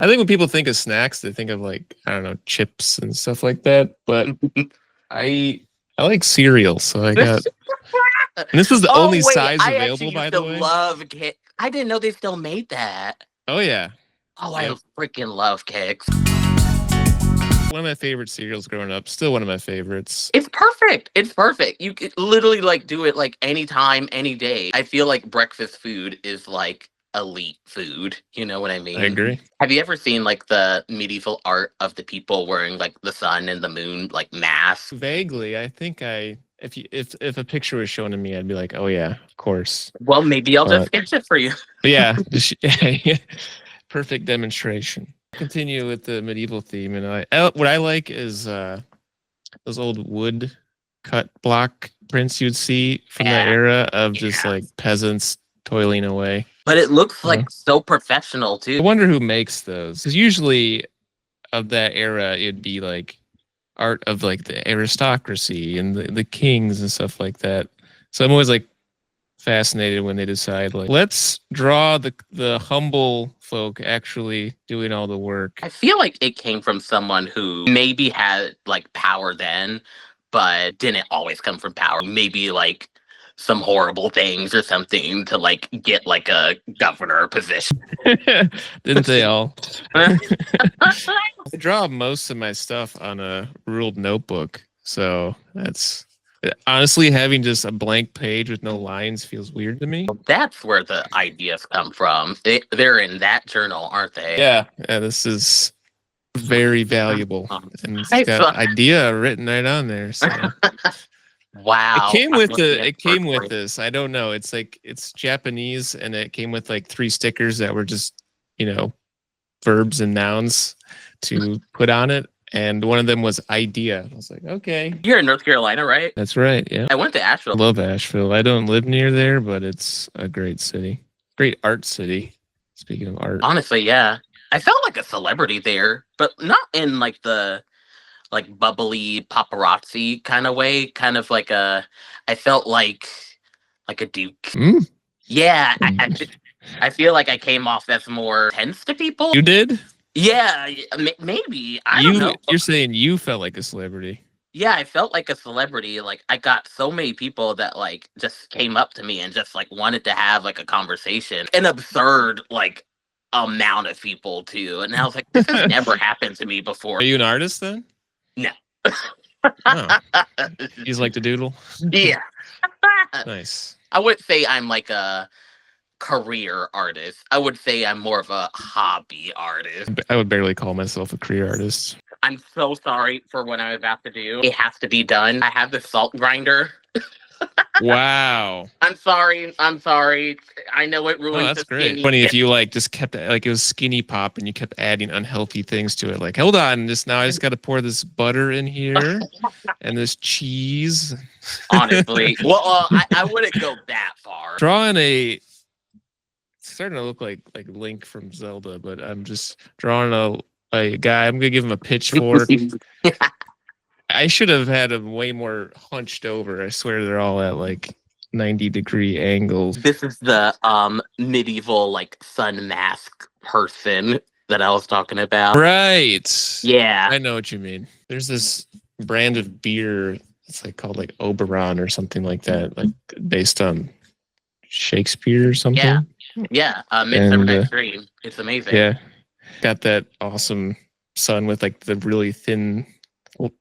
I think when people think of snacks, they think of like, I don't know, chips and stuff like that. But I like cereal, so I got. And this was the Oh only wait, size I available, actually by used the to way. love Kix. I didn't know they still made that. Oh yeah. Oh, Yep. I freaking love Kix. One of my favorite cereals growing up. Still one of my favorites. It's perfect. It's perfect. You could literally like do it like anytime, any day. I feel like breakfast food is like elite food. You know what I mean? I agree. Have you ever seen like the medieval art of the people wearing like the sun and the moon like masks? Vaguely, I think if a picture was shown to me, I'd be like, oh yeah, of course. Well, maybe I'll just sketch it for you. But yeah, perfect demonstration. Continue with the medieval theme, and what I like is those old wood cut block prints you'd see from that era of just like peasants toiling away. But it looks like so professional I too. wonder who makes those, because usually of that era it'd be like art of like the aristocracy and the kings and stuff like that. So I'm always like fascinated when they decide like, let's draw the humble folk actually doing all the work. I feel like it came from someone who maybe had like power then, but didn't always come from power. Maybe like some horrible things or something to like get like a governor position. Didn't they all? I draw most of my stuff on a ruled notebook, so that's honestly having just a blank page with no lines feels weird to me. That's where the ideas come from. They're in that journal, aren't they? Yeah, this is very valuable, and it's got idea written right on there. So. Wow. It came with this. I don't know. It's like it's Japanese, and it came with like 3 stickers that were just, verbs and nouns to put on it. And one of them was idea. I was like, okay. You're in North Carolina, right? That's right. Yeah. I went to Asheville. Love Asheville. I don't live near there, but it's a great city. Great art city. Speaking of art. Honestly, yeah. I felt like a celebrity there, but not in like the bubbly paparazzi kind of way. Kind of like I felt like a duke. Mm. Yeah, I feel like I came off as more tense to people. You did? Yeah, maybe. I don't know. You're saying you felt like a celebrity. Yeah, I felt like a celebrity. Like I got so many people that like just came up to me and just like wanted to have like a conversation. An absurd like amount of people too. And I was like, this has never happened to me before. Are you an artist then? No. Oh. You just like to doodle? Yeah. Nice. I wouldn't say I'm like a career artist. I would say I'm more of a hobby artist. I would barely call myself a career artist. I'm so sorry for what I'm about to do. It has to be done. I have the salt grinder. Wow. I'm sorry. I know it ruins. Oh, that's great. Funny if you like just kept like it was skinny pop and you kept adding unhealthy things to it. Like, hold on, I just got to pour this butter in here and this cheese. Honestly, well, I wouldn't go that far. Drawing it's starting to look like Link from Zelda, but I'm just drawing a guy. I'm gonna give him a pitchfork. I should have had him way more hunched over. I swear they're all at like 90-degree angles. This is the medieval like sun mask person that I was talking about. Right. Yeah. I know what you mean. There's this brand of beer. It's like called like Oberon or something like that, like based on Shakespeare or something. Yeah. Yeah. Midsummer Night's Dream. It's amazing. Yeah. Got that awesome sun with like the really thin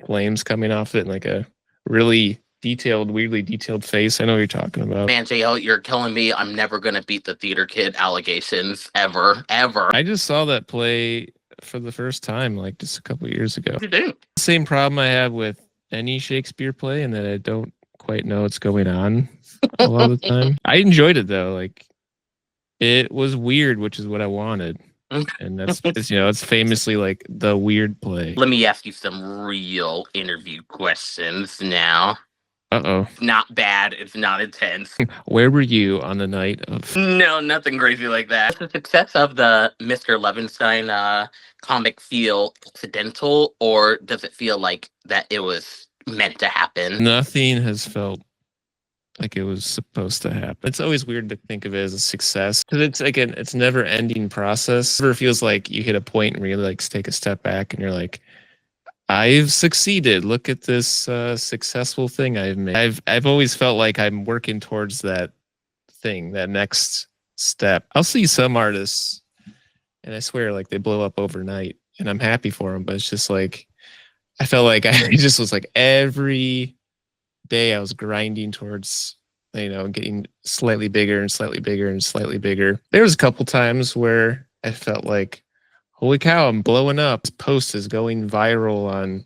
flames coming off it and like a really weirdly detailed face. I know what you're talking about. Man, JL, you're killing me. I'm never going to beat the theater kid allegations ever. I just saw that play for the first time like just a couple years ago. You do. Same problem I have with any Shakespeare play, and that I don't quite know what's going on a lot of the time. I enjoyed it though. Like it was weird, which is what I wanted. And it's famously like the weird play. Let me ask you some real interview questions now. Uh-oh. Not bad. It's not intense. Where were you on the night of... No, nothing crazy like that. Does the success of the Mr. Lovenstein comic feel accidental, or does it feel like that it was meant to happen? Nothing has felt like it was supposed to happen. It's always weird to think of it as a success because it's again, it's never ending process. It never feels like you hit a point where you like take a step back and you're like, I've succeeded. Look at this successful thing I've made. I've always felt like I'm working towards that thing, that next step. I'll see some artists, and I swear, like they blow up overnight, and I'm happy for them. But it's just like I felt like I just was like every day I was grinding towards, getting slightly bigger and slightly bigger and slightly bigger. There was a couple times where I felt like, holy cow, I'm blowing up. This post is going viral on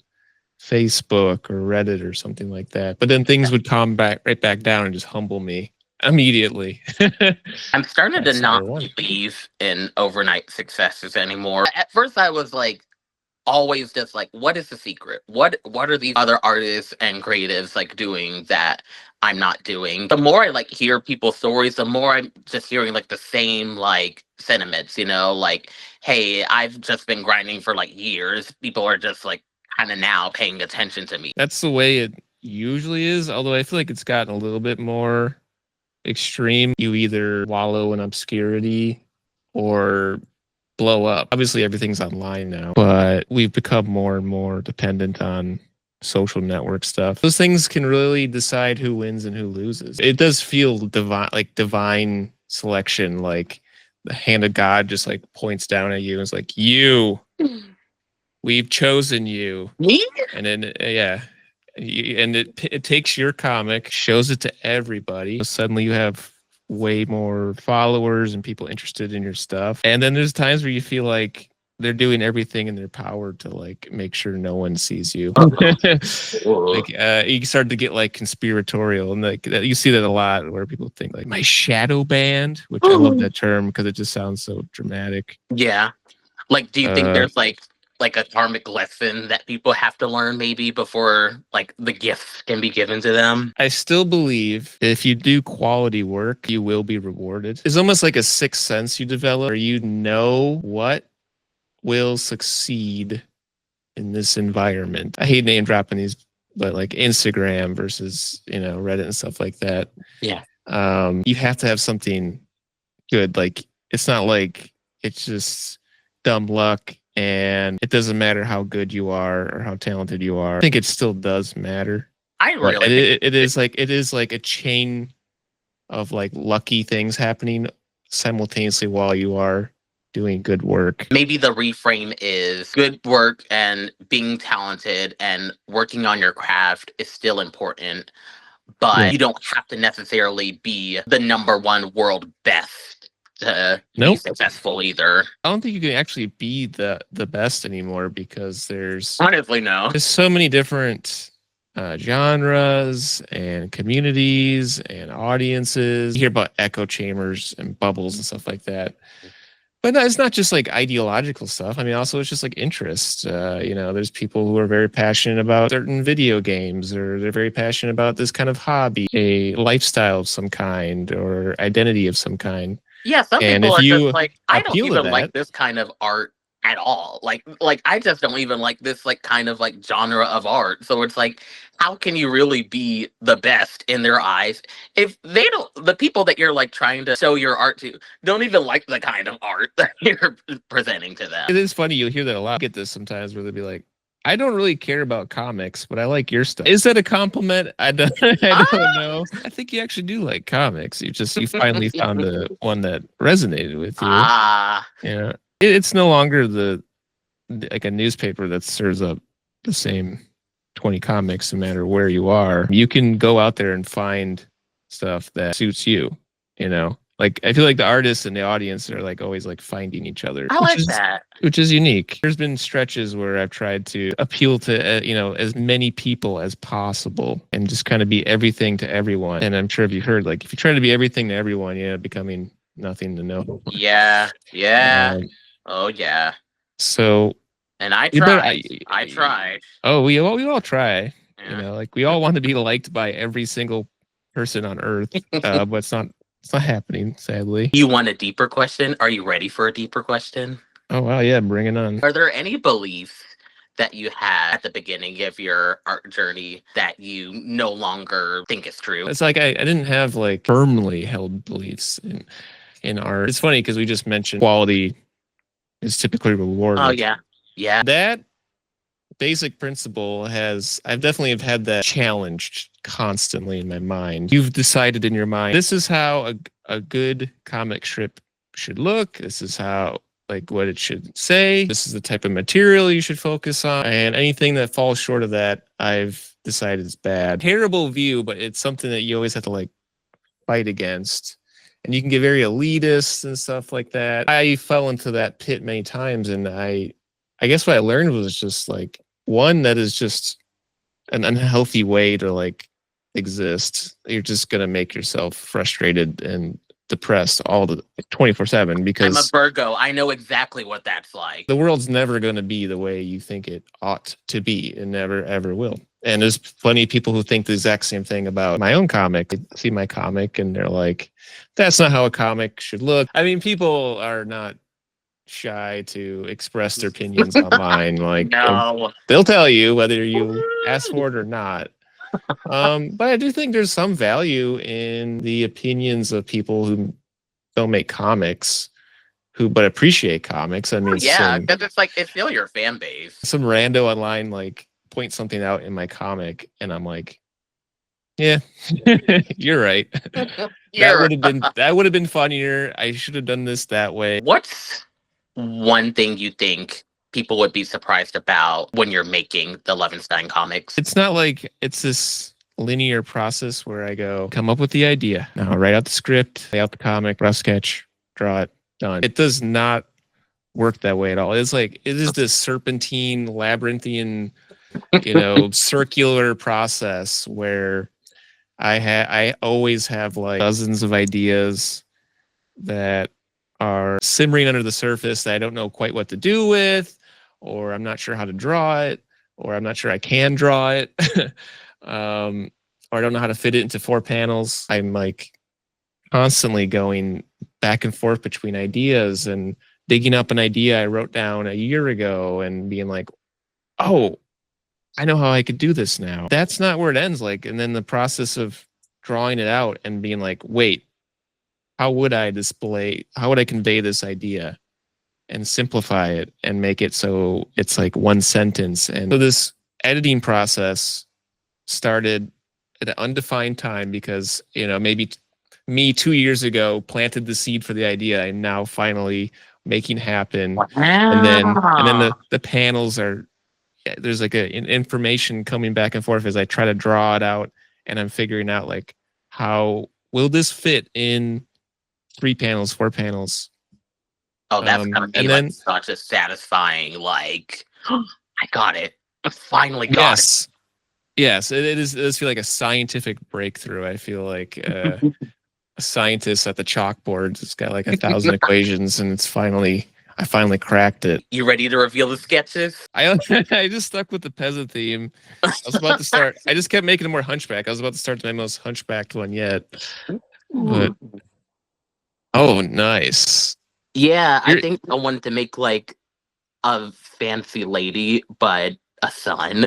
Facebook or Reddit or something like that. But then things would calm back right back down and just humble me immediately. I'm starting to That's not number one. believe in overnight successes anymore. At first, I was like, always just like, what is the secret? What are these other artists and creatives like doing that I'm not doing? The more I like hear people's stories, the more I'm just hearing like the same like sentiments, like, hey, I've just been grinding for like years. People are just like kind of now paying attention to me. That's the way it usually is, although I feel like it's gotten a little bit more extreme. You either wallow in obscurity or blow up. Obviously, everything's online now, but we've become more and more dependent on social network stuff. Those things can really decide who wins and who loses. It does feel divine, like divine selection, like the hand of God just like points down at you and is like, you, we've chosen you. Me? And then, yeah. And it takes your comic, shows it to everybody. Suddenly you have way more followers and people interested in your stuff. And then there's times where you feel like they're doing everything in their power to like make sure no one sees you. Like you start to get like conspiratorial, and like you see that a lot where people think like my shadow band, which I love that term because it just sounds so dramatic. Yeah. Like, do you think there's like a karmic lesson that people have to learn maybe before like the gifts can be given to them? I still believe if you do quality work, you will be rewarded. It's almost like a sixth sense you develop, or you know what will succeed in this environment. I hate name dropping these, but like Instagram versus, Reddit and stuff like that. Yeah. You have to have something good. Like it's not like it's just dumb luck and it doesn't matter how good you are or how talented you are. I think it still does matter. I really it is like a chain of like lucky things happening simultaneously while you are doing good work. Maybe the reframe is good work and being talented and working on your craft is still important, but you don't have to necessarily be the number one world best to be successful either. I don't think you can actually be the best anymore because there's honestly there's so many different genres and communities and audiences. You hear about echo chambers and bubbles and stuff like that. But no, it's not just like ideological stuff. I mean, also it's just like interest. There's people who are very passionate about certain video games, or they're very passionate about this kind of hobby, a lifestyle of some kind, or identity of some kind. Yeah, some And people if are you just like, I don't appeal to even that- like this kind of art at all. Like I just don't even like this like kind of like genre of art. So it's like, how can you really be the best in their eyes if they don't, the people that you're like trying to show your art to don't even like the kind of art that you're presenting to them? It is funny, you'll hear that a lot. I get this sometimes where they'll be like, I don't really care about comics, but I like your stuff. Is that a compliment? I don't know. I think you actually do like comics. You finally found the one that resonated with you. Yeah. It's no longer like a newspaper that serves up the same 20 comics no matter where you are. You can go out there and find stuff that suits you, Like I feel like the artists and the audience are like always like finding each other. I like that. Which is unique. There's been stretches where I've tried to appeal to as many people as possible and just kind of be everything to everyone. And I'm sure if you heard, like if you try to be everything to everyone, becoming nothing to no one. Yeah. Oh yeah. So. And I tried. I tried. Oh, we all try. Yeah. Like we all want to be liked by every single person on earth, but it's not happening, sadly. You want a deeper question? Are you ready for a deeper question? Oh wow, yeah, bring it on. Are there any beliefs that you had at the beginning of your art journey that you no longer think is true? It's like I didn't have like firmly held beliefs in art. It's funny because we just mentioned quality is typically rewarded. Oh yeah. Yeah. That basic principle I've definitely have had that challenged constantly in my mind. You've decided in your mind, this is how a good comic strip should look. This is how, like, what it should say. This is the type of material you should focus on. And anything that falls short of that, I've decided is bad. Terrible view, but it's something that you always have to like fight against. And you can get very elitist and stuff like that. I fell into that pit many times, and I guess what I learned was just like, one, that is just an unhealthy way to like exist. You're just gonna make yourself frustrated and depressed all the 24/7 because I'm a Virgo. I know exactly what that's like. the world's never going to be the way you think it ought to be. It never, ever will. And there's plenty of people who think the exact same thing about my own comic. They see my comic and they're like, that's not how a comic should look. I mean, people are not shy to express their opinions online. Like, No. they'll tell you whether you ask for it or not. But I do think there's some value in the opinions of people who don't make comics, but appreciate comics. I mean, Yeah, because it's like it's still your fan base. some rando online like point something out in my comic, and I'm like, yeah, you're right. That would have been funnier. I should have done this that way. What's one thing you think people would be surprised about when you're making the Lovenstein comics? It's not like it's this linear process where I go come up with the idea, now write out the script, lay out the comic, rough sketch, draw it, done. It does not work that way at all. It's like it is this serpentine, labyrinthian, circular process where I always have like dozens of ideas that are simmering under the surface that I don't know quite what to do with, or I'm not sure how to draw it, or I'm not sure I can draw it, or I don't know how to fit it into 4 panels. I'm like constantly going back and forth between ideas and digging up an idea I wrote down a year ago and being like, oh, I know how I could do this now. That's not where it ends. Like, and then the process of drawing it out and being like, wait, how would I convey this idea and simplify it and make it so it's like one sentence? And so this editing process started at an undefined time because, maybe me 2 years ago planted the seed for the idea. I'm now finally making happen. Wow. And then the panels are, there's like an information coming back and forth as I try to draw it out, and I'm figuring out like, how will this fit in 3 panels, 4 panels? Oh, that's gonna be like such a satisfying, like, I got it. I finally got it. Yes, it does feel like a scientific breakthrough. I feel like a scientist at the chalkboard. It's got like 1,000 equations, and I finally cracked it. You ready to reveal the sketches? I just stuck with the peasant theme. I was about to start. I just kept making it more hunchback. I was about to start my most hunchbacked one yet. But, oh, nice. Yeah, I think I wanted to make like a fancy lady, but a son.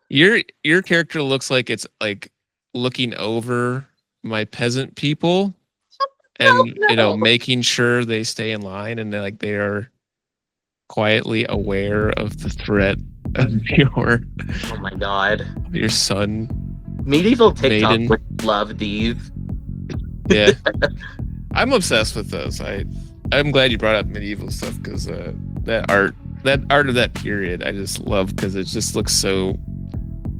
Your character looks like it's like looking over my peasant people and making sure they stay in line, and like they are quietly aware of the threat of oh my god, your son. Medieval TikTok would love these. Yeah. I'm obsessed with those. I'm glad you brought up medieval stuff because that art of that period I just love because it just looks so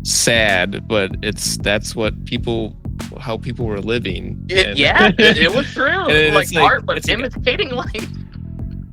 sad, but that's how people were living. It was true. Like art was imitating life.